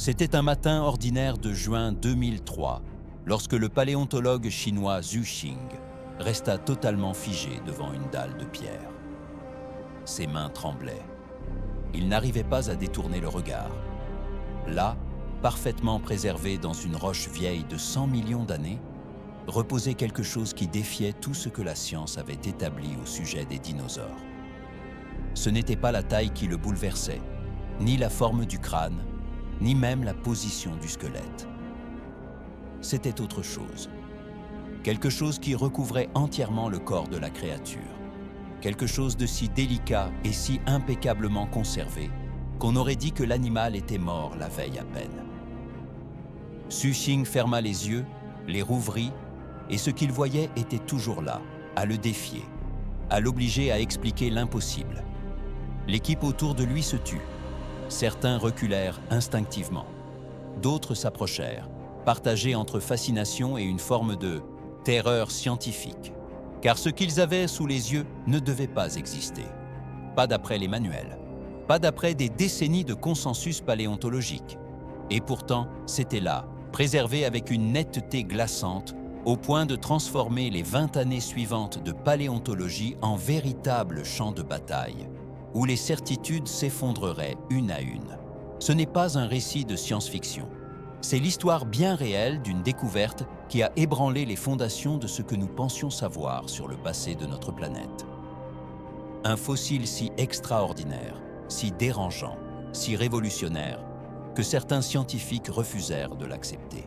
C'était un matin ordinaire de juin 2003, lorsque le paléontologue chinois Zhu Xing resta totalement figé devant une dalle de pierre. Ses mains tremblaient. Il n'arrivait pas à détourner le regard. Là, parfaitement préservé dans une roche vieille de 100 millions d'années, reposait quelque chose qui défiait tout ce que la science avait établi au sujet des dinosaures. Ce n'était pas la taille qui le bouleversait, ni la forme du crâne, ni même la position du squelette. C'était autre chose. Quelque chose qui recouvrait entièrement le corps de la créature. Quelque chose de si délicat et si impeccablement conservé qu'on aurait dit que l'animal était mort la veille à peine. Zhu Xing ferma les yeux, les rouvrit, et ce qu'il voyait était toujours là, à le défier, à l'obliger à expliquer l'impossible. L'équipe autour de lui se tut. Certains reculèrent instinctivement. D'autres s'approchèrent, partagés entre fascination et une forme de terreur scientifique. Car ce qu'ils avaient sous les yeux ne devait pas exister. Pas d'après les manuels, pas d'après des décennies de consensus paléontologique. Et pourtant, c'était là, préservé avec une netteté glaçante, au point de transformer les 20 années suivantes de paléontologie en véritable champ de bataille, où les certitudes s'effondreraient une à une. Ce n'est pas un récit de science-fiction. C'est l'histoire bien réelle d'une découverte qui a ébranlé les fondations de ce que nous pensions savoir sur le passé de notre planète. Un fossile si extraordinaire, si dérangeant, si révolutionnaire, que certains scientifiques refusèrent de l'accepter.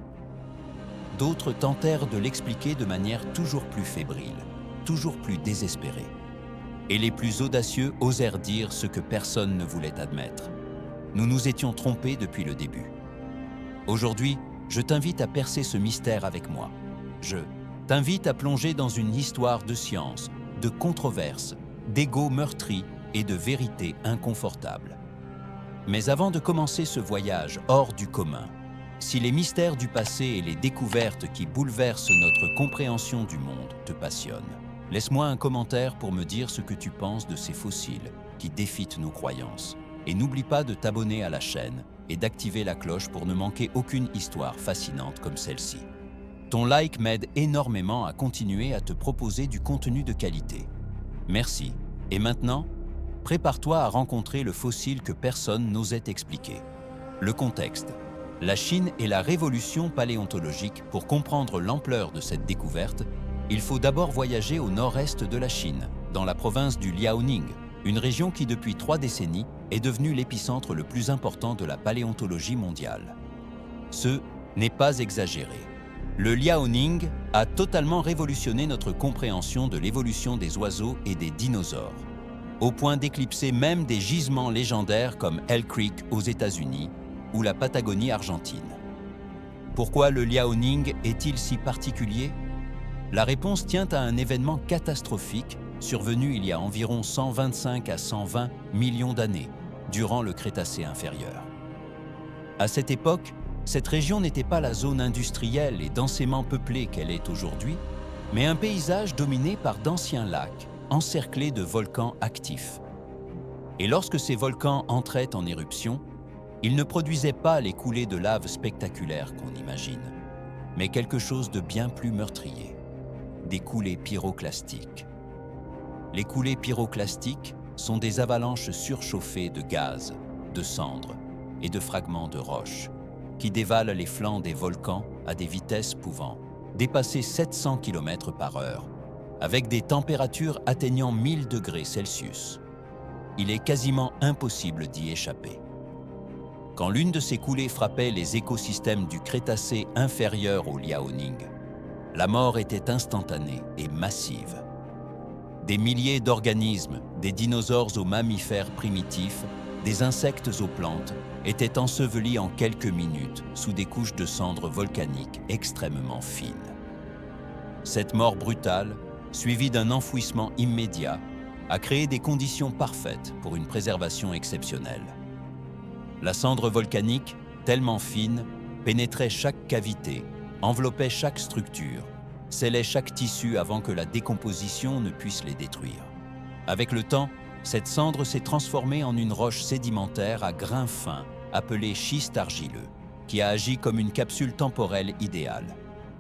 D'autres tentèrent de l'expliquer de manière toujours plus fébrile, toujours plus désespérée. Et les plus audacieux osèrent dire ce que personne ne voulait admettre. Nous nous étions trompés depuis le début. Aujourd'hui, je t'invite à percer ce mystère avec moi. Je t'invite à plonger dans une histoire de science, de controverses, d'égos meurtris et de vérités inconfortables. Mais avant de commencer ce voyage hors du commun, si les mystères du passé et les découvertes qui bouleversent notre compréhension du monde te passionnent, laisse-moi un commentaire pour me dire ce que tu penses de ces fossiles qui défient nos croyances. Et n'oublie pas de t'abonner à la chaîne et d'activer la cloche pour ne manquer aucune histoire fascinante comme celle-ci. Ton like m'aide énormément à continuer à te proposer du contenu de qualité. Merci. Et maintenant, prépare-toi à rencontrer le fossile que personne n'osait expliquer. Le contexte. La Chine et la révolution paléontologique. Pour comprendre l'ampleur de cette découverte, il faut d'abord voyager au nord-est de la Chine, dans la province du Liaoning, une région qui depuis 3 décennies est devenue l'épicentre le plus important de la paléontologie mondiale. Ce n'est pas exagéré. Le Liaoning a totalement révolutionné notre compréhension de l'évolution des oiseaux et des dinosaures, au point d'éclipser même des gisements légendaires comme Hell Creek aux États-Unis ou la Patagonie argentine. Pourquoi le Liaoning est-il si particulier? La réponse tient à un événement catastrophique survenu il y a environ 125 à 120 millions d'années, durant le Crétacé inférieur. À cette époque, cette région n'était pas la zone industrielle et densément peuplée qu'elle est aujourd'hui, mais un paysage dominé par d'anciens lacs, encerclés de volcans actifs. Et lorsque ces volcans entraient en éruption, ils ne produisaient pas les coulées de lave spectaculaires qu'on imagine, mais quelque chose de bien plus meurtrier, des coulées pyroclastiques. Les coulées pyroclastiques sont des avalanches surchauffées de gaz, de cendres et de fragments de roches qui dévalent les flancs des volcans à des vitesses pouvant dépasser 700 km/h, avec des températures atteignant 1000 degrés Celsius. Il est quasiment impossible d'y échapper. Quand l'une de ces coulées frappait les écosystèmes du Crétacé inférieur au Liaoning, la mort était instantanée et massive. Des milliers d'organismes, des dinosaures aux mammifères primitifs, des insectes aux plantes, étaient ensevelis en quelques minutes sous des couches de cendres volcaniques extrêmement fines. Cette mort brutale, suivie d'un enfouissement immédiat, a créé des conditions parfaites pour une préservation exceptionnelle. La cendre volcanique, tellement fine, pénétrait chaque cavité, enveloppait chaque structure, scellait chaque tissu avant que la décomposition ne puisse les détruire. Avec le temps, cette cendre s'est transformée en une roche sédimentaire à grains fins, appelée schiste argileux, qui a agi comme une capsule temporelle idéale.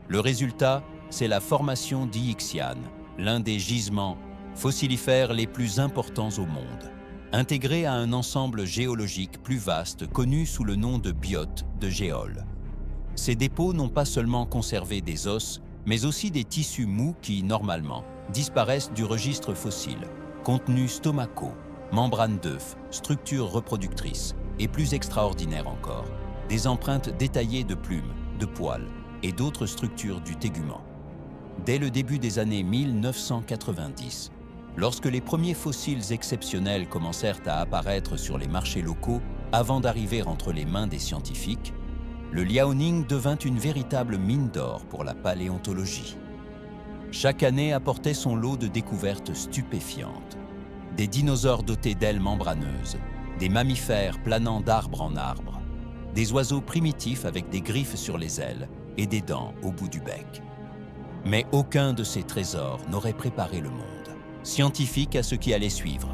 Le résultat, c'est la formation d'Ixian, l'un des gisements fossilifères les plus importants au monde, intégré à un ensemble géologique plus vaste connu sous le nom de biote de géole. Ces dépôts n'ont pas seulement conservé des os, mais aussi des tissus mous qui, normalement, disparaissent du registre fossile, contenus stomacaux, membranes d'œufs, structures reproductrices, et plus extraordinaire encore, des empreintes détaillées de plumes, de poils et d'autres structures du tégument. Dès le début des années 1990, lorsque les premiers fossiles exceptionnels commencèrent à apparaître sur les marchés locaux avant d'arriver entre les mains des scientifiques, le Liaoning devint une véritable mine d'or pour la paléontologie. Chaque année apportait son lot de découvertes stupéfiantes. Des dinosaures dotés d'ailes membraneuses, des mammifères planant d'arbre en arbre, des oiseaux primitifs avec des griffes sur les ailes et des dents au bout du bec. Mais aucun de ces trésors n'aurait préparé le monde scientifique à ce qui allait suivre.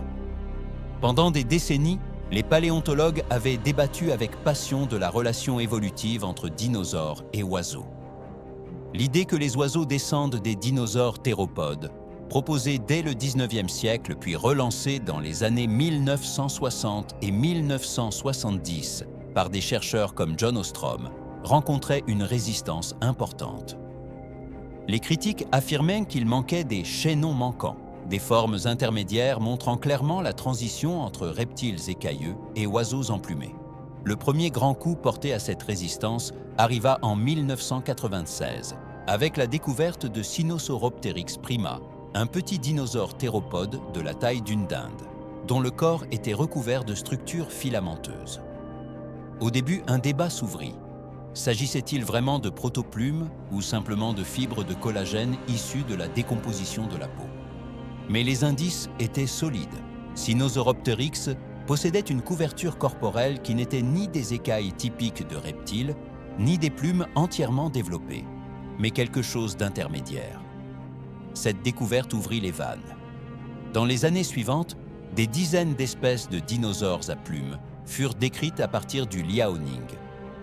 Pendant des décennies, les paléontologues avaient débattu avec passion de la relation évolutive entre dinosaures et oiseaux. L'idée que les oiseaux descendent des dinosaures théropodes, proposée dès le 19e siècle puis relancée dans les années 1960 et 1970 par des chercheurs comme John Ostrom, rencontrait une résistance importante. Les critiques affirmaient qu'il manquait des chaînons manquants, des formes intermédiaires montrant clairement la transition entre reptiles écailleux et oiseaux emplumés. Le premier grand coup porté à cette résistance arriva en 1996, avec la découverte de Sinosauropteryx prima, un petit dinosaure théropode de la taille d'une dinde, dont le corps était recouvert de structures filamenteuses. Au début, un débat s'ouvrit. S'agissait-il vraiment de protoplumes ou simplement de fibres de collagène issues de la décomposition de la peau? Mais les indices étaient solides. Sinosauropteryx possédait une couverture corporelle qui n'était ni des écailles typiques de reptiles, ni des plumes entièrement développées, mais quelque chose d'intermédiaire. Cette découverte ouvrit les vannes. Dans les années suivantes, des dizaines d'espèces de dinosaures à plumes furent décrites à partir du Liaoning,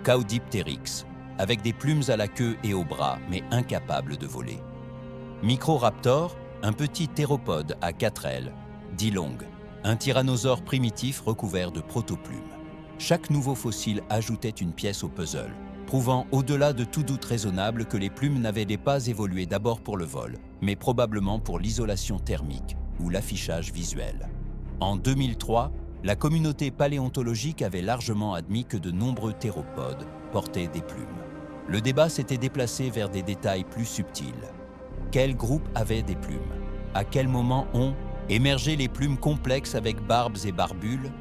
Caudipteryx, avec des plumes à la queue et aux bras, mais incapables de voler. Microraptor, un petit théropode à 4 ailes, Dilong, un tyrannosaure primitif recouvert de protoplumes. Chaque nouveau fossile ajoutait une pièce au puzzle, prouvant au-delà de tout doute raisonnable que les plumes n'avaient pas évolué d'abord pour le vol, mais probablement pour l'isolation thermique ou l'affichage visuel. En 2003, la communauté paléontologique avait largement admis que de nombreux théropodes portaient des plumes. Le débat s'était déplacé vers des détails plus subtils. Quel groupe avait des plumes? À quel moment ont émergé les plumes complexes avec barbes et barbules?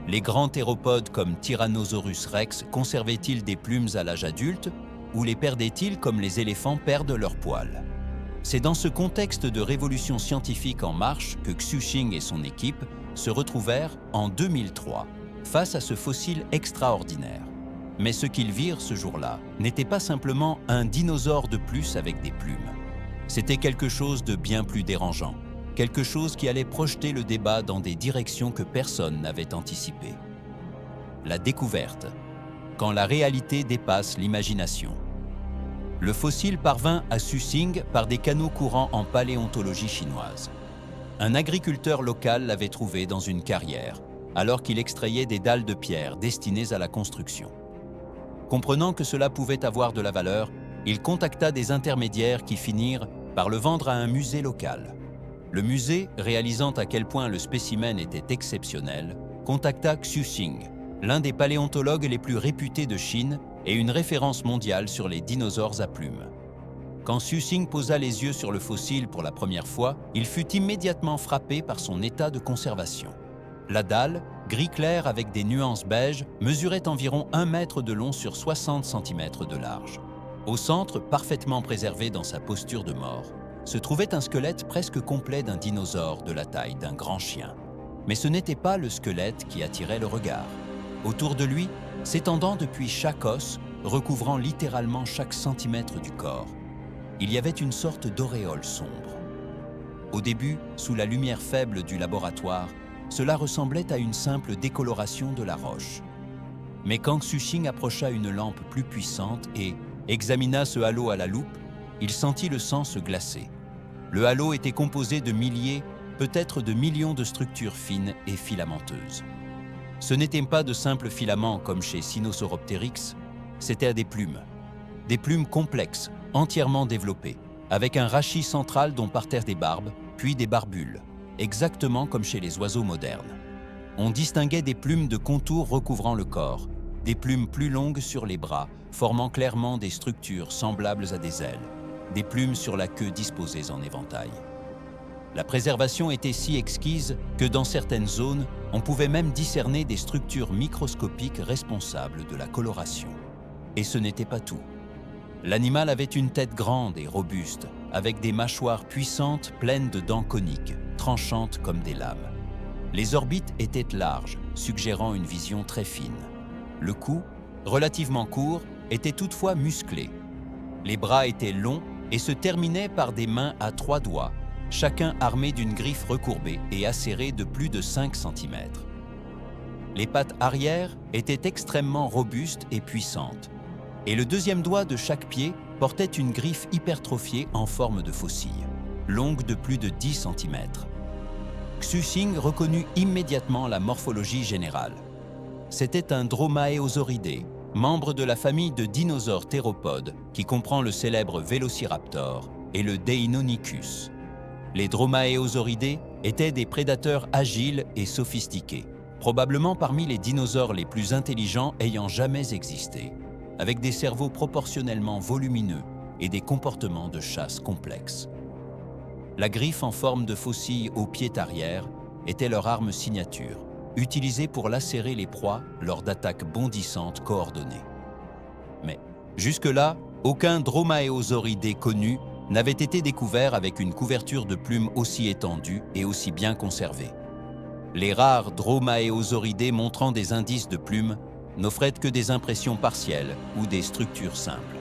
Les grands théropodes comme Tyrannosaurus rex conservaient-ils des plumes à l'âge adulte ou les perdaient-ils comme les éléphants perdent leurs poils? C'est dans ce contexte de révolution scientifique en marche que Xu Xing et son équipe se retrouvèrent en 2003 face à ce fossile extraordinaire. Mais ce qu'ils virent ce jour-là n'était pas simplement un dinosaure de plus avec des plumes. C'était quelque chose de bien plus dérangeant, quelque chose qui allait projeter le débat dans des directions que personne n'avait anticipées. La découverte, quand la réalité dépasse l'imagination. Le fossile parvint à Suxing par des canaux courants en paléontologie chinoise. Un agriculteur local l'avait trouvé dans une carrière, alors qu'il extrayait des dalles de pierre destinées à la construction. Comprenant que cela pouvait avoir de la valeur, il contacta des intermédiaires qui finirent par le vendre à un musée local. Le musée, réalisant à quel point le spécimen était exceptionnel, contacta Xu Xing, l'un des paléontologues les plus réputés de Chine et une référence mondiale sur les dinosaures à plumes. Quand Xu Xing posa les yeux sur le fossile pour la première fois, il fut immédiatement frappé par son état de conservation. La dalle, gris clair avec des nuances beige, mesurait environ 1 mètre de long sur 60 cm de large. Au centre, parfaitement préservé dans sa posture de mort, se trouvait un squelette presque complet d'un dinosaure de la taille d'un grand chien. Mais ce n'était pas le squelette qui attirait le regard. Autour de lui, s'étendant depuis chaque os, recouvrant littéralement chaque centimètre du corps, il y avait une sorte d'auréole sombre. Au début, sous la lumière faible du laboratoire, cela ressemblait à une simple décoloration de la roche. Mais quand Xu approcha une lampe plus puissante et examina ce halo à la loupe, il sentit le sang se glacer. Le halo était composé de milliers, peut-être de millions de structures fines et filamenteuses. Ce n'étaient pas de simples filaments comme chez Sinosauropteryx, c'était des plumes complexes, entièrement développées, avec un rachis central dont partirent des barbes, puis des barbules, exactement comme chez les oiseaux modernes. On distinguait des plumes de contours recouvrant le corps, des plumes plus longues sur les bras, formant clairement des structures semblables à des ailes, des plumes sur la queue disposées en éventail. La préservation était si exquise que dans certaines zones, on pouvait même discerner des structures microscopiques responsables de la coloration. Et ce n'était pas tout. L'animal avait une tête grande et robuste, avec des mâchoires puissantes pleines de dents coniques, tranchantes comme des lames. Les orbites étaient larges, suggérant une vision très fine. Le cou, relativement court, était toutefois musclé. Les bras étaient longs et se terminaient par des mains à 3 doigts, chacun armé d'une griffe recourbée et acérée de plus de 5 cm. Les pattes arrière étaient extrêmement robustes et puissantes, et le deuxième doigt de chaque pied portait une griffe hypertrophiée en forme de faucille, longue de plus de 10 cm. Xu reconnut immédiatement la morphologie générale. C'était un Dromaeosauridé, membre de la famille de dinosaures théropodes qui comprend le célèbre Vélociraptor et le Deinonychus. Les Dromaeosauridés étaient des prédateurs agiles et sophistiqués, probablement parmi les dinosaures les plus intelligents ayant jamais existé, avec des cerveaux proportionnellement volumineux et des comportements de chasse complexes. La griffe en forme de faucille au pied arrière était leur arme signature, utilisée pour lacérer les proies lors d'attaques bondissantes coordonnées. Mais jusque-là, aucun Dromaeosauridé connu n'avait été découvert avec une couverture de plumes aussi étendue et aussi bien conservée. Les rares Dromaeosauridés montrant des indices de plumes n'offraient que des impressions partielles ou des structures simples.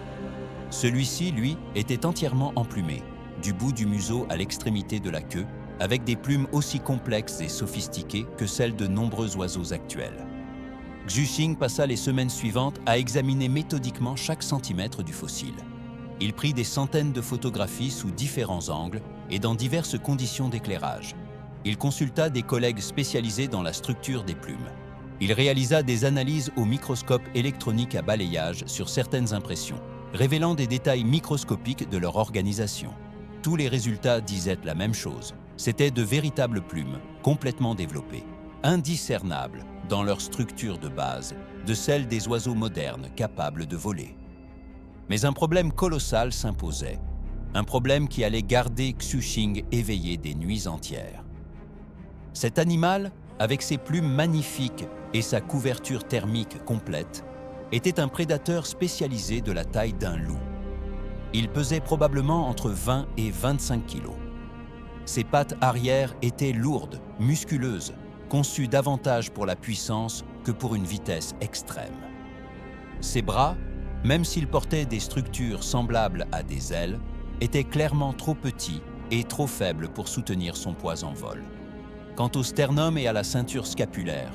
Celui-ci, lui, était entièrement emplumé, du bout du museau à l'extrémité de la queue, avec des plumes aussi complexes et sophistiquées que celles de nombreux oiseaux actuels. Xu passa les semaines suivantes à examiner méthodiquement chaque centimètre du fossile. Il prit des centaines de photographies sous différents angles et dans diverses conditions d'éclairage. Il consulta des collègues spécialisés dans la structure des plumes. Il réalisa des analyses au microscope électronique à balayage sur certaines impressions, révélant des détails microscopiques de leur organisation. Tous les résultats disaient la même chose. C'étaient de véritables plumes, complètement développées, indiscernables dans leur structure de base de celles des oiseaux modernes capables de voler. Mais un problème colossal s'imposait, un problème qui allait garder Xu éveillé des nuits entières. Cet animal, avec ses plumes magnifiques et sa couverture thermique complète, était un prédateur spécialisé de la taille d'un loup. Il pesait probablement entre 20 et 25 kilos. Ses pattes arrière étaient lourdes, musculeuses, conçues davantage pour la puissance que pour une vitesse extrême. Ses bras, même s'ils portaient des structures semblables à des ailes, étaient clairement trop petits et trop faibles pour soutenir son poids en vol. Quant au sternum et à la ceinture scapulaire,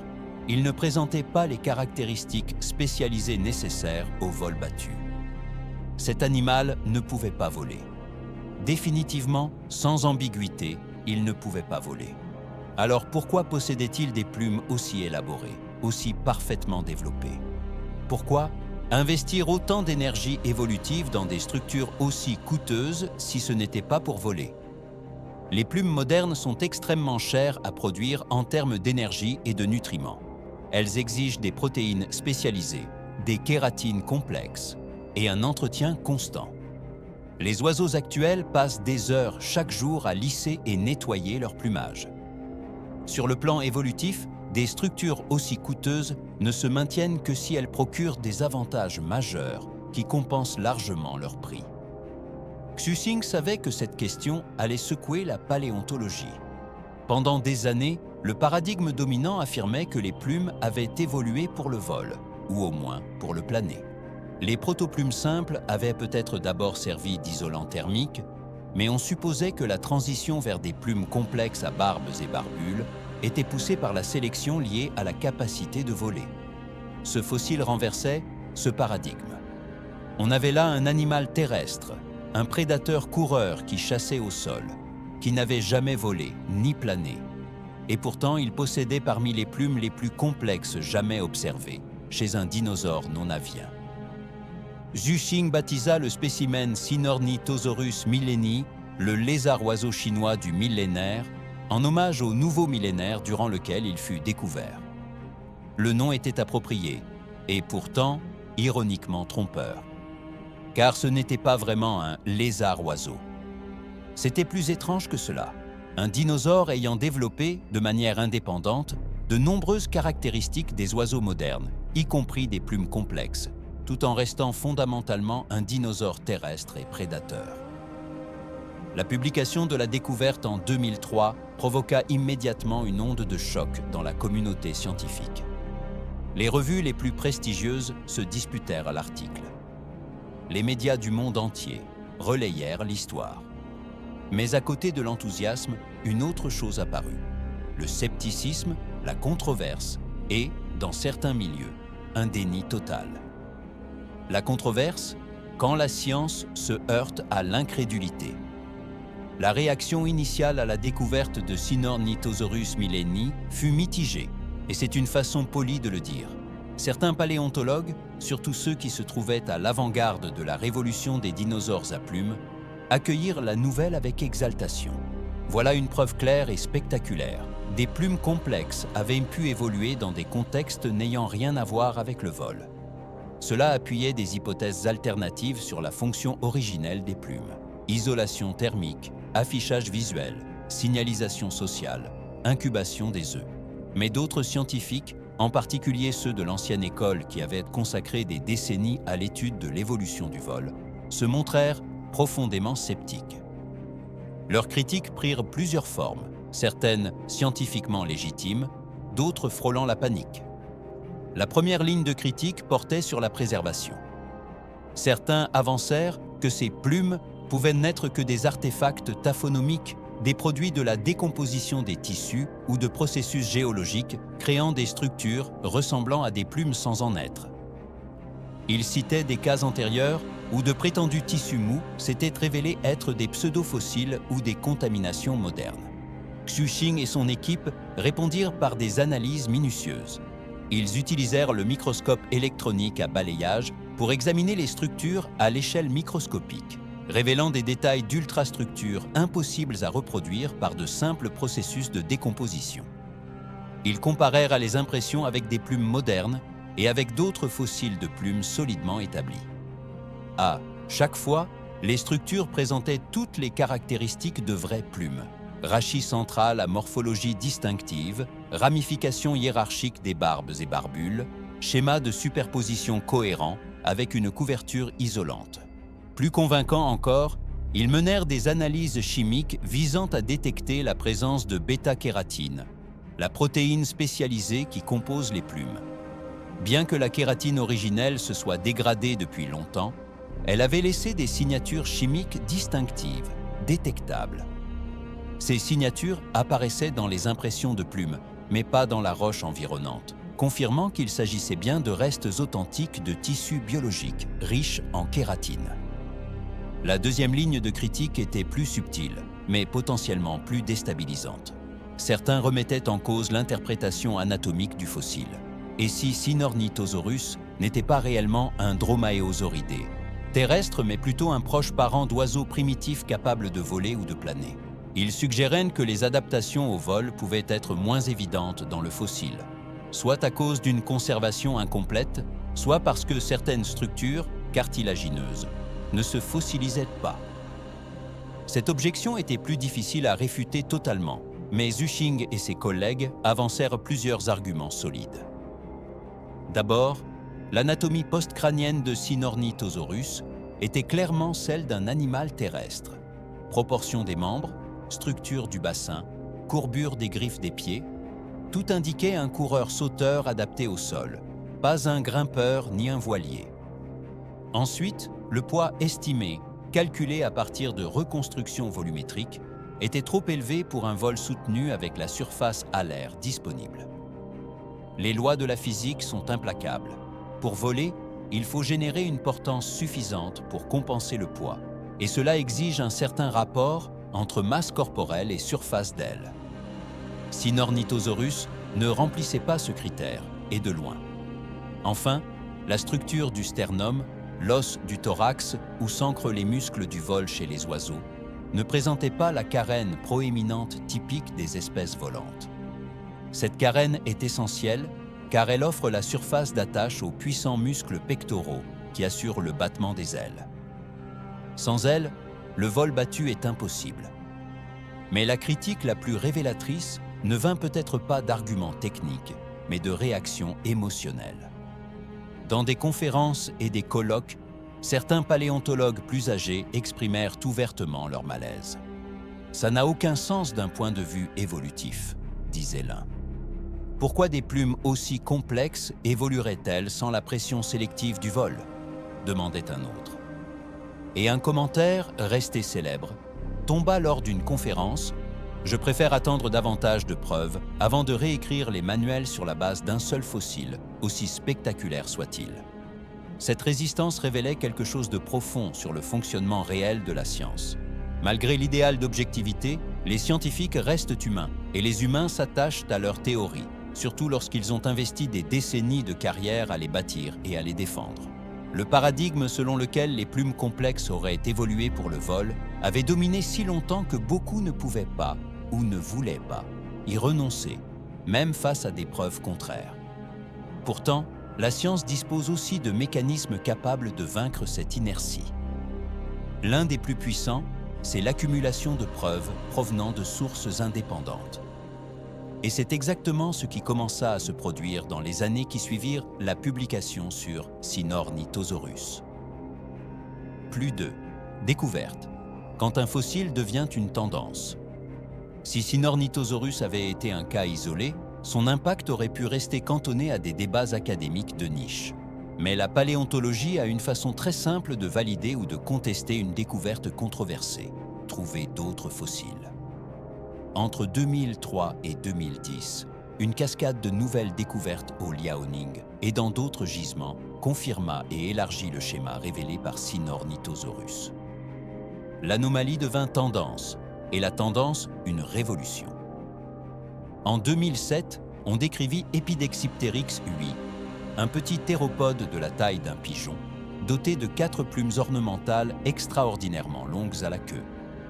il ne présentait pas les caractéristiques spécialisées nécessaires au vol battu. Cet animal ne pouvait pas voler. Définitivement, sans ambiguïté, il ne pouvait pas voler. Alors pourquoi possédait-il des plumes aussi élaborées, aussi parfaitement développées? Pourquoi investir autant d'énergie évolutive dans des structures aussi coûteuses si ce n'était pas pour voler? Les plumes modernes sont extrêmement chères à produire en termes d'énergie et de nutriments. Elles exigent des protéines spécialisées, des kératines complexes et un entretien constant. Les oiseaux actuels passent des heures chaque jour à lisser et nettoyer leur plumage. Sur le plan évolutif, des structures aussi coûteuses ne se maintiennent que si elles procurent des avantages majeurs qui compensent largement leur prix. Xu savait que cette question allait secouer la paléontologie. Pendant des années, le paradigme dominant affirmait que les plumes avaient évolué pour le vol, ou au moins pour le planer. Les protoplumes simples avaient peut-être d'abord servi d'isolant thermique, mais on supposait que la transition vers des plumes complexes à barbes et barbules était poussée par la sélection liée à la capacité de voler. ce fossile renversait ce paradigme. On avait là un animal terrestre, un prédateur coureur qui chassait au sol, qui n'avait jamais volé ni plané. Et pourtant, il possédait parmi les plumes les plus complexes jamais observées chez un dinosaure non avien. Zhu Xing baptisa le spécimen Sinornithosaurus milleni, le lézard-oiseau chinois du millénaire, en hommage au nouveau millénaire durant lequel il fut découvert. Le nom était approprié, et pourtant ironiquement trompeur. Car ce n'était pas vraiment un lézard-oiseau. C'était plus étrange que cela. Un dinosaure ayant développé, de manière indépendante, de nombreuses caractéristiques des oiseaux modernes, y compris des plumes complexes, tout en restant fondamentalement un dinosaure terrestre et prédateur. La publication de la découverte en 2003 provoqua immédiatement une onde de choc dans la communauté scientifique. Les revues les plus prestigieuses se disputèrent à l'article. Les médias du monde entier relayèrent l'histoire. Mais à côté de l'enthousiasme, une autre chose apparut. Le scepticisme, la controverse et, dans certains milieux, un déni total. La controverse, quand la science se heurte à l'incrédulité. La réaction initiale à la découverte de Sinornithosaurus milleni fut mitigée, et c'est une façon polie de le dire. Certains paléontologues, surtout ceux qui se trouvaient à l'avant-garde de la révolution des dinosaures à plumes, accueillirent la nouvelle avec exaltation. Voilà une preuve claire et spectaculaire. Des plumes complexes avaient pu évoluer dans des contextes n'ayant rien à voir avec le vol. Cela appuyait des hypothèses alternatives sur la fonction originelle des plumes. Isolation thermique, affichage visuel, signalisation sociale, incubation des œufs. Mais d'autres scientifiques, en particulier ceux de l'ancienne école qui avaient consacré des décennies à l'étude de l'évolution du vol, se montrèrent profondément sceptiques. Leurs critiques prirent plusieurs formes, certaines scientifiquement légitimes, d'autres frôlant la panique. La première ligne de critique portait sur la préservation. Certains avancèrent que ces plumes pouvaient n'être que des artefacts taphonomiques, des produits de la décomposition des tissus ou de processus géologiques créant des structures ressemblant à des plumes sans en être. Ils citaient des cas antérieurs où de prétendus tissus mous s'étaient révélés être des pseudo-fossiles ou des contaminations modernes. Zhu Xing et son équipe répondirent par des analyses minutieuses. Ils utilisèrent le microscope électronique à balayage pour examiner les structures à l'échelle microscopique, révélant des détails d'ultrastructures impossibles à reproduire par de simples processus de décomposition. Ils comparèrent à les impressions avec des plumes modernes et avec d'autres fossiles de plumes solidement établis. À chaque fois, les structures présentaient toutes les caractéristiques de vraies plumes. Rachis central à morphologie distinctive, ramification hiérarchique des barbes et barbules, schéma de superposition cohérent avec une couverture isolante. Plus convaincant encore, ils menèrent des analyses chimiques visant à détecter la présence de bêta-kératine, la protéine spécialisée qui compose les plumes. Bien que la kératine originelle se soit dégradée depuis longtemps, elle avait laissé des signatures chimiques distinctives, détectables. Ces signatures apparaissaient dans les impressions de plumes, mais pas dans la roche environnante, confirmant qu'il s'agissait bien de restes authentiques de tissus biologiques riches en kératine. La deuxième ligne de critique était plus subtile, mais potentiellement plus déstabilisante. Certains remettaient en cause l'interprétation anatomique du fossile. Et si Sinornithosaurus n'était pas réellement un dromaeosauridé, terrestre mais plutôt un proche parent d'oiseaux primitifs capables de voler ou de planer. Ils suggéraient que les adaptations au vol pouvaient être moins évidentes dans le fossile, soit à cause d'une conservation incomplète, soit parce que certaines structures, cartilagineuses, ne se fossilisaient pas. Cette objection était plus difficile à réfuter totalement, mais Zhu Xing et ses collègues avancèrent plusieurs arguments solides. D'abord, l'anatomie postcrânienne de Sinornithosaurus était clairement celle d'un animal terrestre. Proportion des membres, structure du bassin, courbure des griffes des pieds, tout indiquait un coureur sauteur adapté au sol, pas un grimpeur ni un voilier. Ensuite, le poids estimé, calculé à partir de reconstructions volumétriques, était trop élevé pour un vol soutenu avec la surface alaire disponible. Les lois de la physique sont implacables. Pour voler, il faut générer une portance suffisante pour compenser le poids, et cela exige un certain rapport entre masse corporelle et surface d'aile. Sinornithosaurus ne remplissait pas ce critère, et de loin. Enfin, la structure du sternum, l'os du thorax où s'ancrent les muscles du vol chez les oiseaux, ne présentait pas la carène proéminente typique des espèces volantes. Cette carène est essentielle car elle offre la surface d'attache aux puissants muscles pectoraux qui assurent le battement des ailes. Sans elle, le vol battu est impossible. Mais la critique la plus révélatrice ne vint peut-être pas d'arguments techniques, mais de réactions émotionnelles. Dans des conférences et des colloques, certains paléontologues plus âgés exprimèrent ouvertement leur malaise. « Ça n'a aucun sens d'un point de vue évolutif », disait l'un. « Pourquoi des plumes aussi complexes évolueraient-elles sans la pression sélective du vol ?» demandait un autre. Et un commentaire, resté célèbre, tomba lors d'une conférence « Je préfère attendre davantage de preuves avant de réécrire les manuels sur la base d'un seul fossile, aussi spectaculaire soit-il. » Cette résistance révélait quelque chose de profond sur le fonctionnement réel de la science. Malgré l'idéal d'objectivité, les scientifiques restent humains et les humains s'attachent à leurs théories, surtout lorsqu'ils ont investi des décennies de carrière à les bâtir et à les défendre. Le paradigme selon lequel les plumes complexes auraient évolué pour le vol avait dominé si longtemps que beaucoup ne pouvaient pas, ou ne voulaient pas, y renoncer, même face à des preuves contraires. Pourtant, la science dispose aussi de mécanismes capables de vaincre cette inertie. L'un des plus puissants, c'est l'accumulation de preuves provenant de sources indépendantes. Et c'est exactement ce qui commença à se produire dans les années qui suivirent la publication sur Sinornithosaurus. Plus de découverte, quand un fossile devient une tendance. Si Sinornithosaurus avait été un cas isolé, son impact aurait pu rester cantonné à des débats académiques de niche. Mais la paléontologie a une façon très simple de valider ou de contester une découverte controversée, trouver d'autres fossiles. Entre 2003 et 2010, une cascade de nouvelles découvertes au Liaoning et dans d'autres gisements confirma et élargit le schéma révélé par Sinornithosaurus. L'anomalie devint tendance, et la tendance une révolution. En 2007, on décrivit Epidexipteryx hui, un petit théropode de la taille d'un pigeon, doté de 4 plumes ornementales extraordinairement longues à la queue,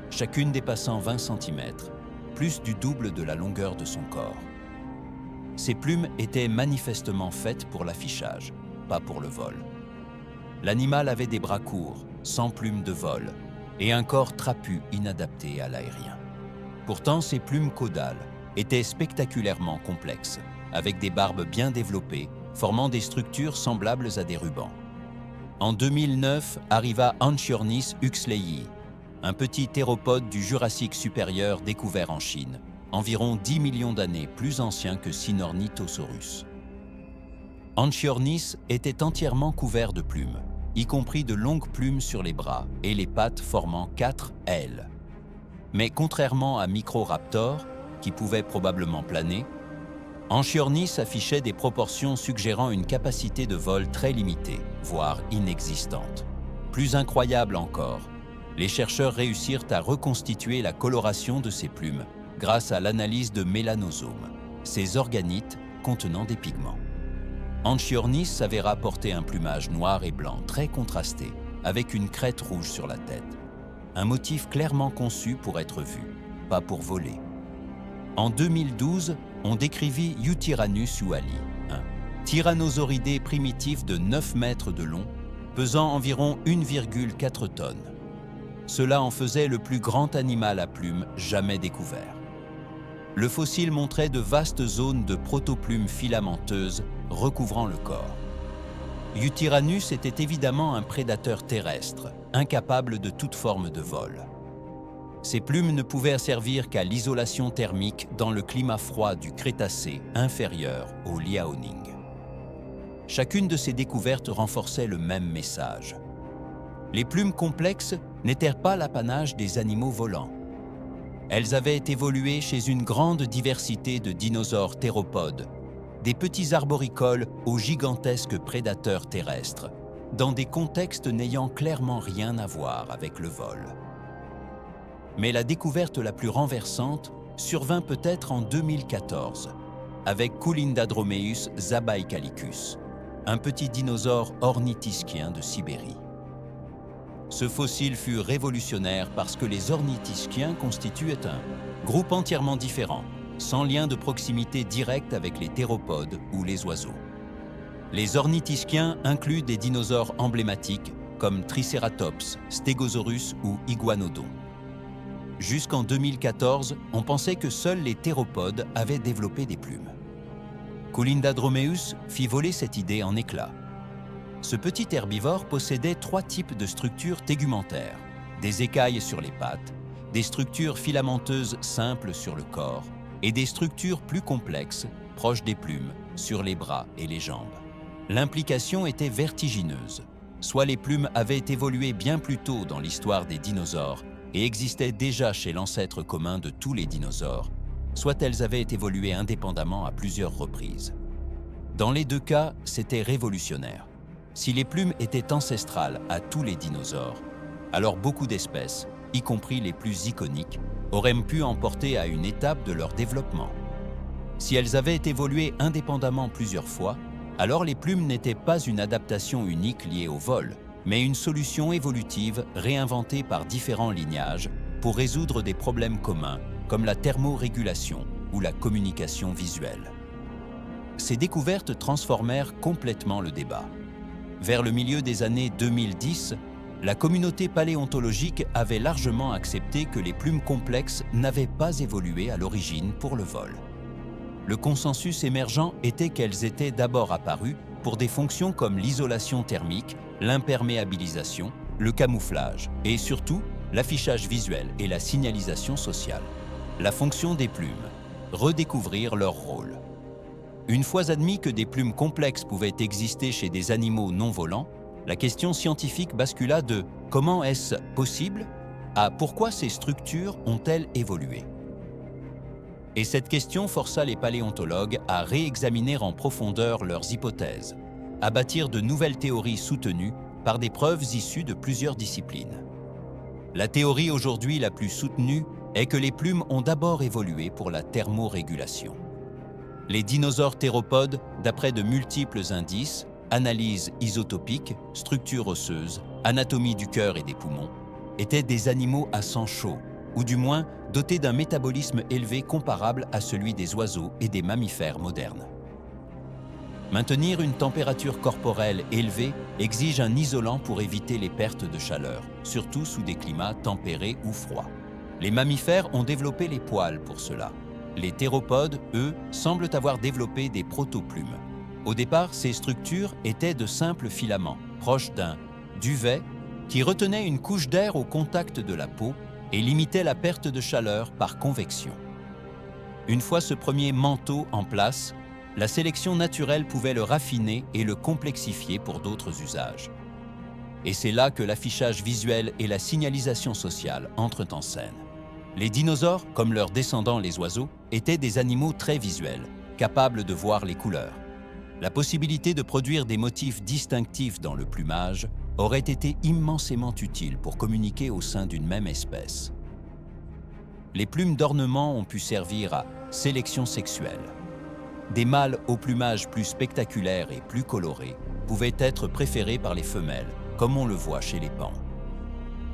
chacune dépassant 20 cm, plus du double de la longueur de son corps. Ces plumes étaient manifestement faites pour l'affichage, pas pour le vol. L'animal avait des bras courts, sans plumes de vol, et un corps trapu inadapté à l'aérien. Pourtant, ces plumes caudales étaient spectaculairement complexes, avec des barbes bien développées, formant des structures semblables à des rubans. En 2009 arriva Anchiornis huxleyi, un petit théropode du Jurassique supérieur découvert en Chine, environ 10 millions d'années plus ancien que Sinornithosaurus. Anchiornis était entièrement couvert de plumes, y compris de longues plumes sur les bras et les pattes formant 4 ailes. Mais contrairement à Microraptor, qui pouvait probablement planer, Anchiornis affichait des proportions suggérant une capacité de vol très limitée, voire inexistante. Plus incroyable encore, les chercheurs réussirent à reconstituer la coloration de ces plumes grâce à l'analyse de mélanosomes, ces organites contenant des pigments. Anchiornis s'avéra porter un plumage noir et blanc très contrasté, avec une crête rouge sur la tête. Un motif clairement conçu pour être vu, pas pour voler. En 2012, on décrivit Eutyrannus huali, un tyrannosauridé primitif de 9 mètres de long, pesant environ 1,4 tonnes. Cela en faisait le plus grand animal à plumes jamais découvert. Le fossile montrait de vastes zones de protoplumes filamenteuses recouvrant le corps. Eutyrannus était évidemment un prédateur terrestre, incapable de toute forme de vol. Ces plumes ne pouvaient servir qu'à l'isolation thermique dans le climat froid du Crétacé inférieur au Liaoning. Chacune de ces découvertes renforçait le même message. Les plumes complexes n'étaient pas l'apanage des animaux volants. Elles avaient évolué chez une grande diversité de dinosaures théropodes, des petits arboricoles aux gigantesques prédateurs terrestres, dans des contextes n'ayant clairement rien à voir avec le vol. Mais la découverte la plus renversante survint peut-être en 2014, avec Coulindadromeus zabaecalicus, un petit dinosaure ornithischien de Sibérie. Ce fossile fut révolutionnaire parce que les ornithischiens constituaient un groupe entièrement différent, sans lien de proximité direct avec les théropodes ou les oiseaux. Les ornithischiens incluent des dinosaures emblématiques comme Triceratops, Stegosaurus ou Iguanodon. Jusqu'en 2014, on pensait que seuls les théropodes avaient développé des plumes. Coulindadromeus fit voler cette idée en éclats. Ce petit herbivore possédait 3 types de structures tégumentaires, des écailles sur les pattes, des structures filamenteuses simples sur le corps et des structures plus complexes, proches des plumes, sur les bras et les jambes. L'implication était vertigineuse. Soit les plumes avaient évolué bien plus tôt dans l'histoire des dinosaures et existaient déjà chez l'ancêtre commun de tous les dinosaures, soit elles avaient évolué indépendamment à plusieurs reprises. Dans les 2 cas, c'était révolutionnaire. Si les plumes étaient ancestrales à tous les dinosaures, alors beaucoup d'espèces, y compris les plus iconiques, auraient pu en porter à une étape de leur développement. Si elles avaient évolué indépendamment plusieurs fois, alors les plumes n'étaient pas une adaptation unique liée au vol, mais une solution évolutive réinventée par différents lignages pour résoudre des problèmes communs comme la thermorégulation ou la communication visuelle. Ces découvertes transformèrent complètement le débat. Vers le milieu des années 2010, la communauté paléontologique avait largement accepté que les plumes complexes n'avaient pas évolué à l'origine pour le vol. Le consensus émergent était qu'elles étaient d'abord apparues pour des fonctions comme l'isolation thermique, l'imperméabilisation, le camouflage et surtout l'affichage visuel et la signalisation sociale. La fonction des plumes, redécouvrir leur rôle. Une fois admis que des plumes complexes pouvaient exister chez des animaux non volants, la question scientifique bascula de « comment est-ce possible ?» à « pourquoi ces structures ont-elles évolué ?» Et cette question força les paléontologues à réexaminer en profondeur leurs hypothèses, à bâtir de nouvelles théories soutenues par des preuves issues de plusieurs disciplines. La théorie aujourd'hui la plus soutenue est que les plumes ont d'abord évolué pour la thermorégulation. Les dinosaures théropodes, d'après de multiples indices, analyses isotopiques, structures osseuses, anatomie du cœur et des poumons, étaient des animaux à sang chaud, ou du moins dotés d'un métabolisme élevé comparable à celui des oiseaux et des mammifères modernes. Maintenir une température corporelle élevée exige un isolant pour éviter les pertes de chaleur, surtout sous des climats tempérés ou froids. Les mammifères ont développé les poils pour cela. Les théropodes, eux, semblent avoir développé des protoplumes. Au départ, ces structures étaient de simples filaments, proches d'un duvet qui retenait une couche d'air au contact de la peau et limitait la perte de chaleur par convection. Une fois ce premier manteau en place, la sélection naturelle pouvait le raffiner et le complexifier pour d'autres usages. Et c'est là que l'affichage visuel et la signalisation sociale entrent en scène. Les dinosaures, comme leurs descendants les oiseaux, étaient des animaux très visuels, capables de voir les couleurs. La possibilité de produire des motifs distinctifs dans le plumage aurait été immensément utile pour communiquer au sein d'une même espèce. Les plumes d'ornement ont pu servir à sélection sexuelle. Des mâles au plumage plus spectaculaire et plus coloré pouvaient être préférés par les femelles, comme on le voit chez les paons.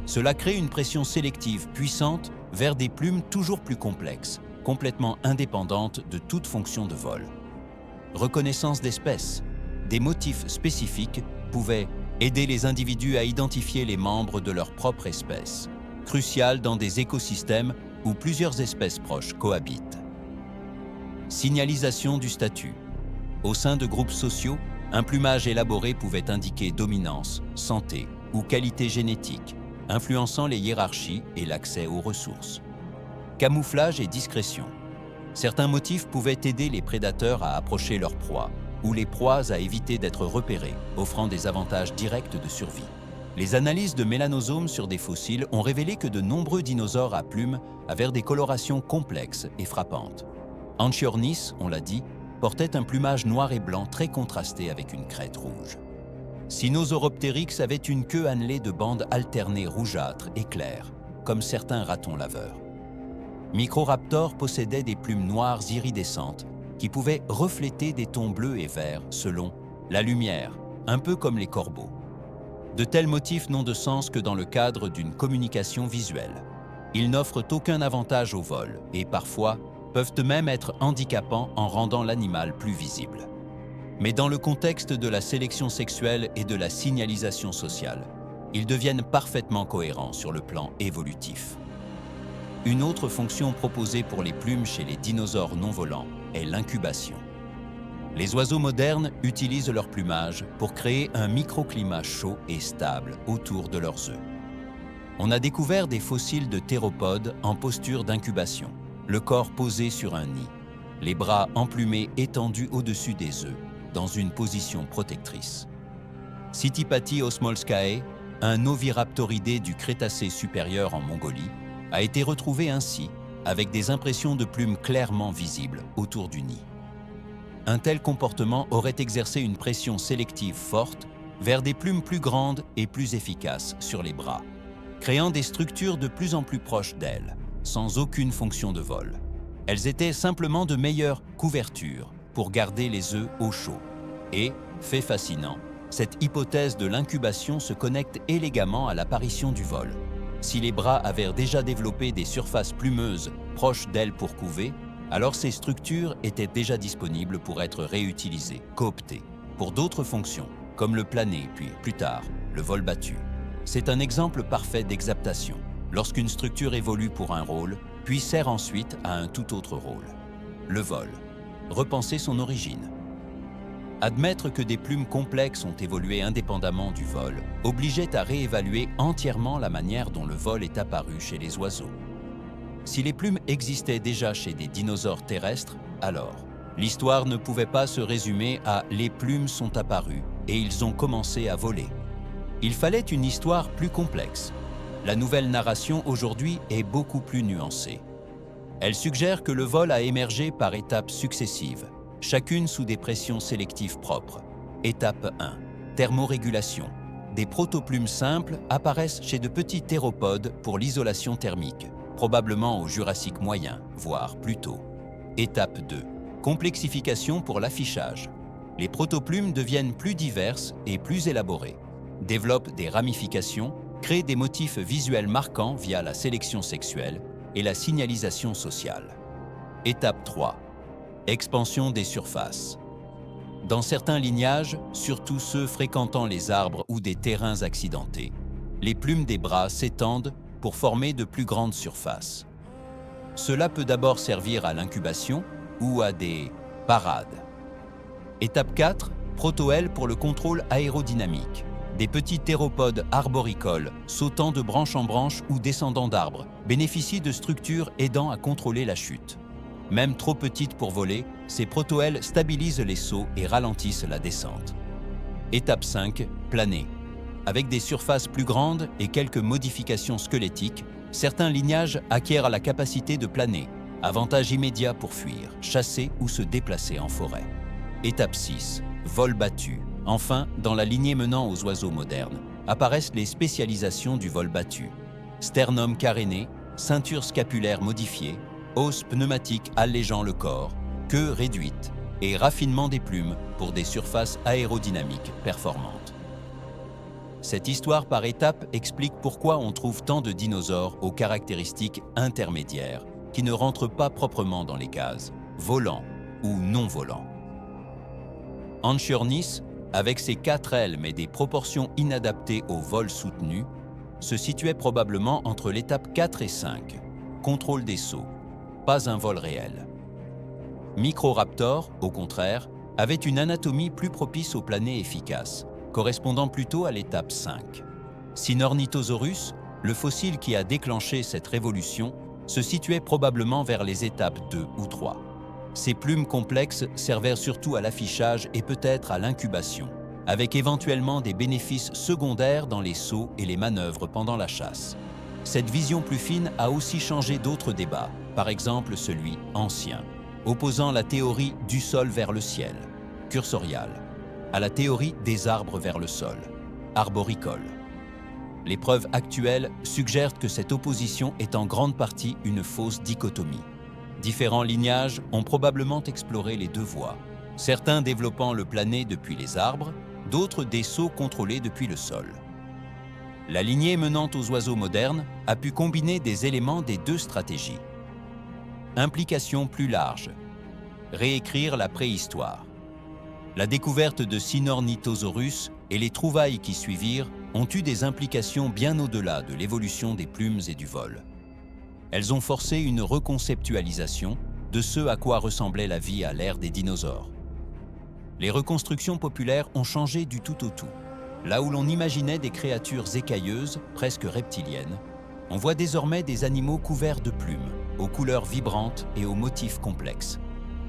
Cela crée une pression sélective puissante vers des plumes toujours plus complexes, complètement indépendantes de toute fonction de vol. Reconnaissance d'espèces, des motifs spécifiques pouvaient aider les individus à identifier les membres de leur propre espèce, crucial dans des écosystèmes où plusieurs espèces proches cohabitent. Signalisation du statut. Au sein de groupes sociaux, un plumage élaboré pouvait indiquer dominance, santé ou qualité génétique, influençant les hiérarchies et l'accès aux ressources. Camouflage et discrétion. Certains motifs pouvaient aider les prédateurs à approcher leur proie ou les proies à éviter d'être repérées, offrant des avantages directs de survie. Les analyses de mélanosomes sur des fossiles ont révélé que de nombreux dinosaures à plumes avaient des colorations complexes et frappantes. Anchiornis, on l'a dit, portaient un plumage noir et blanc très contrasté avec une crête rouge. Sinosauropteryx avait une queue annelée de bandes alternées rougeâtres et claires, comme certains ratons laveurs. Microraptor possédait des plumes noires iridescentes qui pouvaient refléter des tons bleus et verts selon la lumière, un peu comme les corbeaux. De tels motifs n'ont de sens que dans le cadre d'une communication visuelle. Ils n'offrent aucun avantage au vol et parfois peuvent même être handicapants en rendant l'animal plus visible. Mais dans le contexte de la sélection sexuelle et de la signalisation sociale, ils deviennent parfaitement cohérents sur le plan évolutif. Une autre fonction proposée pour les plumes chez les dinosaures non-volants est l'incubation. Les oiseaux modernes utilisent leur plumage pour créer un microclimat chaud et stable autour de leurs œufs. On a découvert des fossiles de théropodes en posture d'incubation, le corps posé sur un nid, les bras emplumés étendus au-dessus des œufs, dans une position protectrice. Cytipati osmolskae, un oviraptoridé du Crétacé supérieur en Mongolie, a été retrouvé ainsi, avec des impressions de plumes clairement visibles autour du nid. Un tel comportement aurait exercé une pression sélective forte vers des plumes plus grandes et plus efficaces sur les bras, créant des structures de plus en plus proches d'elles, sans aucune fonction de vol. Elles étaient simplement de meilleures couvertures pour garder les œufs au chaud. Et, fait fascinant, cette hypothèse de l'incubation se connecte élégamment à l'apparition du vol. Si les bras avaient déjà développé des surfaces plumeuses proches d'ailes pour couver, alors ces structures étaient déjà disponibles pour être réutilisées, cooptées, pour d'autres fonctions, comme le planer, puis plus tard, le vol battu. C'est un exemple parfait d'exaptation, lorsqu'une structure évolue pour un rôle, puis sert ensuite à un tout autre rôle. Le vol. Repenser son origine. Admettre que des plumes complexes ont évolué indépendamment du vol obligeait à réévaluer entièrement la manière dont le vol est apparu chez les oiseaux. Si les plumes existaient déjà chez des dinosaures terrestres, alors l'histoire ne pouvait pas se résumer à « les plumes sont apparues et ils ont commencé à voler ». Il fallait une histoire plus complexe. La nouvelle narration aujourd'hui est beaucoup plus nuancée. Elle suggère que le vol a émergé par étapes successives, chacune sous des pressions sélectives propres. Étape 1. Thermorégulation. Des protoplumes simples apparaissent chez de petits théropodes pour l'isolation thermique, probablement au Jurassique moyen, voire plus tôt. Étape 2. Complexification pour l'affichage. Les protoplumes deviennent plus diverses et plus élaborées, développent des ramifications, créent des motifs visuels marquants via la sélection sexuelle et la signalisation sociale. Étape 3. Expansion des surfaces. Dans certains lignages, surtout ceux fréquentant les arbres ou des terrains accidentés, les plumes des bras s'étendent pour former de plus grandes surfaces. Cela peut d'abord servir à l'incubation ou à des parades. Étape 4. Protoailes pour le contrôle aérodynamique. Des petits théropodes arboricoles, sautant de branche en branche ou descendant d'arbres, bénéficient de structures aidant à contrôler la chute. Même trop petites pour voler, ces protoailes stabilisent les sauts et ralentissent la descente. Étape 5. Planer. Avec des surfaces plus grandes et quelques modifications squelettiques, certains lignages acquièrent la capacité de planer, avantage immédiat pour fuir, chasser ou se déplacer en forêt. Étape 6. Vol battu. Enfin, dans la lignée menant aux oiseaux modernes, apparaissent les spécialisations du vol battu. Sternum caréné, ceinture scapulaire modifiée, os pneumatique allégeant le corps, queue réduite et raffinement des plumes pour des surfaces aérodynamiques performantes. Cette histoire par étapes explique pourquoi on trouve tant de dinosaures aux caractéristiques intermédiaires qui ne rentrent pas proprement dans les cases, volants ou non volants. Anchiornis, avec ses 4 ailes mais des proportions inadaptées au vol soutenu, se situait probablement entre l'étape 4 et 5, contrôle des sauts, pas un vol réel. Microraptor, au contraire, avait une anatomie plus propice au plané efficace, correspondant plutôt à l'étape 5. Sinornithosaurus, le fossile qui a déclenché cette révolution, se situait probablement vers les étapes 2 ou 3. Ces plumes complexes servèrent surtout à l'affichage et peut-être à l'incubation, avec éventuellement des bénéfices secondaires dans les sauts et les manœuvres pendant la chasse. Cette vision plus fine a aussi changé d'autres débats, par exemple celui ancien. opposant la théorie du sol vers le ciel, cursorial, à la théorie des arbres vers le sol, arboricole. Les preuves actuelles suggèrent que cette opposition est en grande partie une fausse dichotomie. Différents lignages ont probablement exploré les deux voies, certains développant le plané depuis les arbres, d'autres des sauts contrôlés depuis le sol. La lignée menant aux oiseaux modernes a pu combiner des éléments des deux stratégies. Implication plus large. Réécrire la préhistoire. La découverte de Sinornithosaurus et les trouvailles qui suivirent ont eu des implications bien au-delà de l'évolution des plumes et du vol. Elles ont forcé une reconceptualisation de ce à quoi ressemblait la vie à l'ère des dinosaures. Les reconstructions populaires ont changé du tout au tout. Là où l'on imaginait des créatures écailleuses, presque reptiliennes, on voit désormais des animaux couverts de plumes, aux couleurs vibrantes et aux motifs complexes.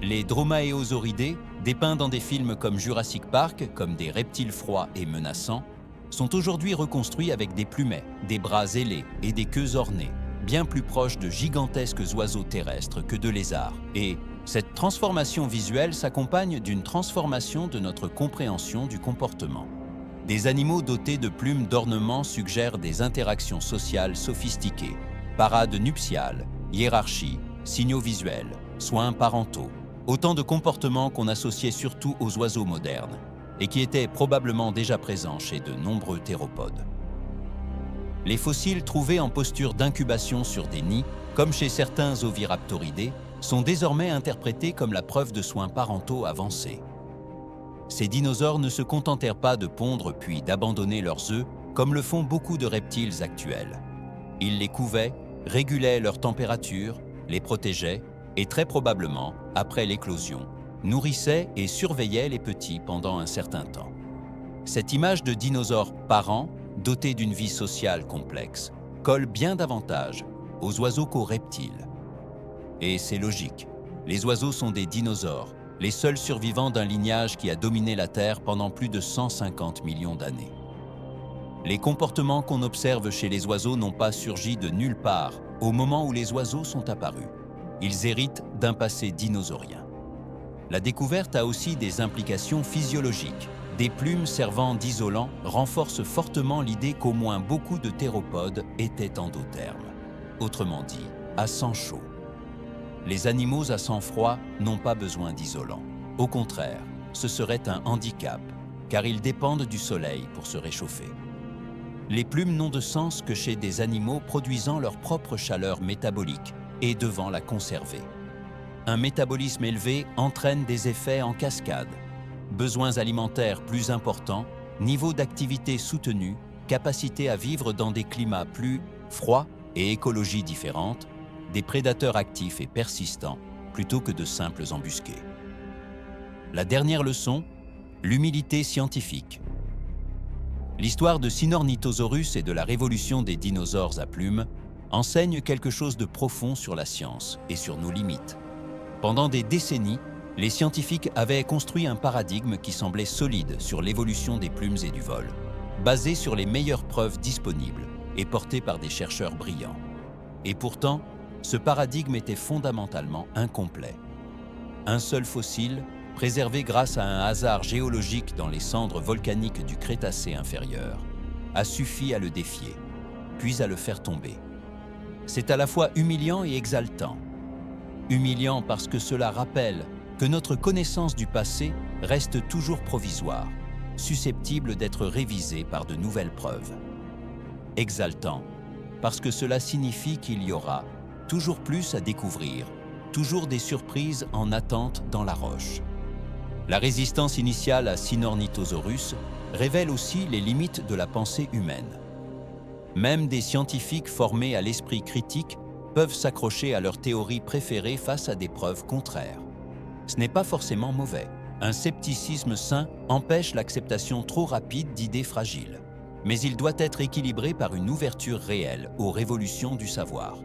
Les dromaeosauridés, dépeints dans des films comme Jurassic Park, comme des reptiles froids et menaçants, sont aujourd'hui reconstruits avec des plumets, des bras ailés et des queues ornées, bien plus proches de gigantesques oiseaux terrestres que de lézards. Et cette transformation visuelle s'accompagne d'une transformation de notre compréhension du comportement. Des animaux dotés de plumes d'ornement suggèrent des interactions sociales sophistiquées, parades nuptiales, hiérarchie, signaux visuels, soins parentaux. Autant de comportements qu'on associait surtout aux oiseaux modernes et qui étaient probablement déjà présents chez de nombreux théropodes. Les fossiles trouvés en posture d'incubation sur des nids, comme chez certains oviraptoridés, sont désormais interprétés comme la preuve de soins parentaux avancés. Ces dinosaures ne se contentèrent pas de pondre puis d'abandonner leurs œufs comme le font beaucoup de reptiles actuels. Ils les couvaient, régulaient leur température, les protégeaient et très probablement, après l'éclosion, nourrissaient et surveillaient les petits pendant un certain temps. Cette image de dinosaures parents, dotés d'une vie sociale complexe, colle bien davantage aux oiseaux qu'aux reptiles. Et c'est logique, les oiseaux sont des dinosaures, les seuls survivants d'un lignage qui a dominé la Terre pendant plus de 150 millions d'années. Les comportements qu'on observe chez les oiseaux n'ont pas surgi de nulle part au moment où les oiseaux sont apparus. Ils héritent d'un passé dinosaurien. La découverte a aussi des implications physiologiques. Des plumes servant d'isolant renforcent fortement l'idée qu'au moins beaucoup de théropodes étaient endothermes. Autrement dit, à sang chaud. Les animaux à sang froid n'ont pas besoin d'isolant. Au contraire, ce serait un handicap, car ils dépendent du soleil pour se réchauffer. Les plumes n'ont de sens que chez des animaux produisant leur propre chaleur métabolique et devant la conserver. Un métabolisme élevé entraîne des effets en cascade. Besoins alimentaires plus importants, niveau d'activité soutenu, capacité à vivre dans des climats plus froids et écologie différente, des prédateurs actifs et persistants plutôt que de simples embusqués. La dernière leçon, l'humilité scientifique. L'histoire de Sinornithosaurus et de la révolution des dinosaures à plumes enseigne quelque chose de profond sur la science et sur nos limites. Pendant des décennies, les scientifiques avaient construit un paradigme qui semblait solide sur l'évolution des plumes et du vol, basé sur les meilleures preuves disponibles et porté par des chercheurs brillants. Et pourtant, ce paradigme était fondamentalement incomplet. Un seul fossile, préservé grâce à un hasard géologique dans les cendres volcaniques du Crétacé inférieur, a suffi à le défier, puis à le faire tomber. C'est à la fois humiliant et exaltant. Humiliant parce que cela rappelle que notre connaissance du passé reste toujours provisoire, susceptible d'être révisée par de nouvelles preuves. Exaltant parce que cela signifie qu'il y aura toujours plus à découvrir, toujours des surprises en attente dans la roche. La résistance initiale à Sinornithosaurus révèle aussi les limites de la pensée humaine. Même des scientifiques formés à l'esprit critique peuvent s'accrocher à leur théorie préférée face à des preuves contraires. Ce n'est pas forcément mauvais. Un scepticisme sain empêche l'acceptation trop rapide d'idées fragiles. Mais il doit être équilibré par une ouverture réelle aux révolutions du savoir.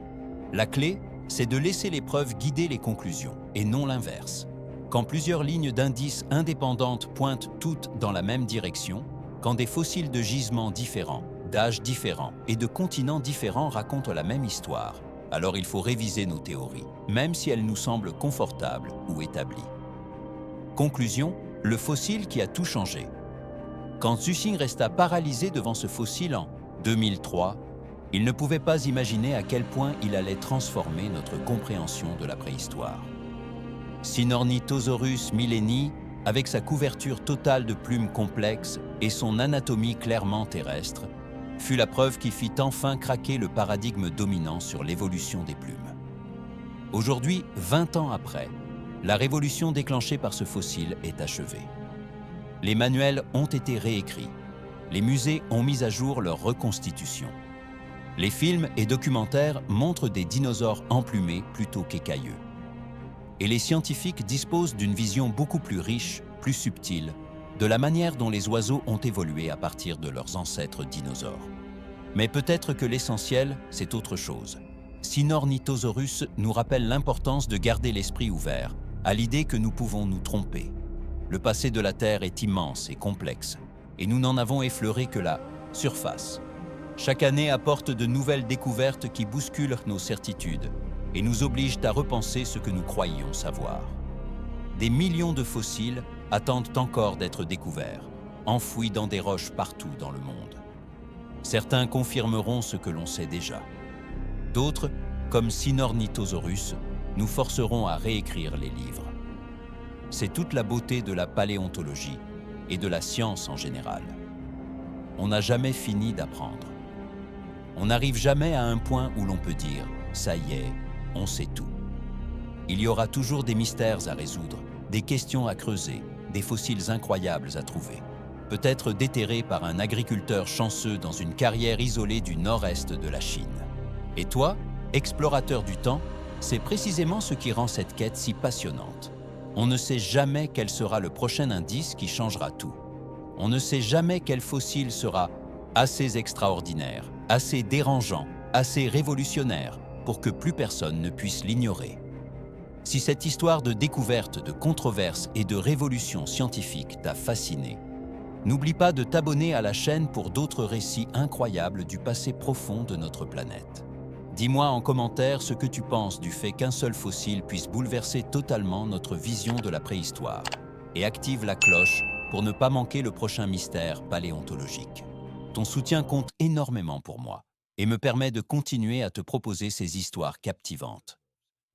La clé, c'est de laisser les preuves guider les conclusions, et non l'inverse. Quand plusieurs lignes d'indices indépendantes pointent toutes dans la même direction, quand des fossiles de gisements différents, d'âges différents et de continents différents racontent la même histoire, alors il faut réviser nos théories, même si elles nous semblent confortables ou établies. Conclusion, le fossile qui a tout changé. Quand Zhuxing resta paralysé devant ce fossile en 2003, il ne pouvait pas imaginer à quel point il allait transformer notre compréhension de la préhistoire. Sinornithosaurus millenni, avec sa couverture totale de plumes complexes et son anatomie clairement terrestre, fut la preuve qui fit enfin craquer le paradigme dominant sur l'évolution des plumes. Aujourd'hui, 20 ans après, la révolution déclenchée par ce fossile est achevée. Les manuels ont été réécrits. Les musées ont mis à jour leur reconstitution. Les films et documentaires montrent des dinosaures emplumés plutôt qu'écailleux. Et les scientifiques disposent d'une vision beaucoup plus riche, plus subtile, de la manière dont les oiseaux ont évolué à partir de leurs ancêtres dinosaures. Mais peut-être que l'essentiel, c'est autre chose. Sinornithosaurus nous rappelle l'importance de garder l'esprit ouvert à l'idée que nous pouvons nous tromper. Le passé de la Terre est immense et complexe, et nous n'en avons effleuré que la surface. Chaque année apporte de nouvelles découvertes qui bousculent nos certitudes et nous obligent à repenser ce que nous croyions savoir. Des millions de fossiles attendent encore d'être découverts, enfouis dans des roches partout dans le monde. Certains confirmeront ce que l'on sait déjà. D'autres, comme Sinornithosaurus, nous forceront à réécrire les livres. C'est toute la beauté de la paléontologie et de la science en général. On n'a jamais fini d'apprendre. On n'arrive jamais à un point où l'on peut dire « ça y est, on sait tout ». Il y aura toujours des mystères à résoudre, des questions à creuser, des fossiles incroyables à trouver. Peut-être déterrés par un agriculteur chanceux dans une carrière isolée du nord-est de la Chine. Et toi, explorateur du temps, c'est précisément ce qui rend cette quête si passionnante. On ne sait jamais quel sera le prochain indice qui changera tout. On ne sait jamais quel fossile sera assez extraordinaire, assez dérangeant, assez révolutionnaire pour que plus personne ne puisse l'ignorer. Si cette histoire de découverte, de controverse et de révolution scientifique t'a fasciné, n'oublie pas de t'abonner à la chaîne pour d'autres récits incroyables du passé profond de notre planète. Dis-moi en commentaire ce que tu penses du fait qu'un seul fossile puisse bouleverser totalement notre vision de la préhistoire et active la cloche pour ne pas manquer le prochain mystère paléontologique. Ton soutien compte énormément pour moi et me permet de continuer à te proposer ces histoires captivantes.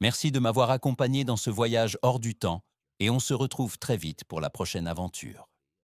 Merci de m'avoir accompagné dans ce voyage hors du temps et on se retrouve très vite pour la prochaine aventure.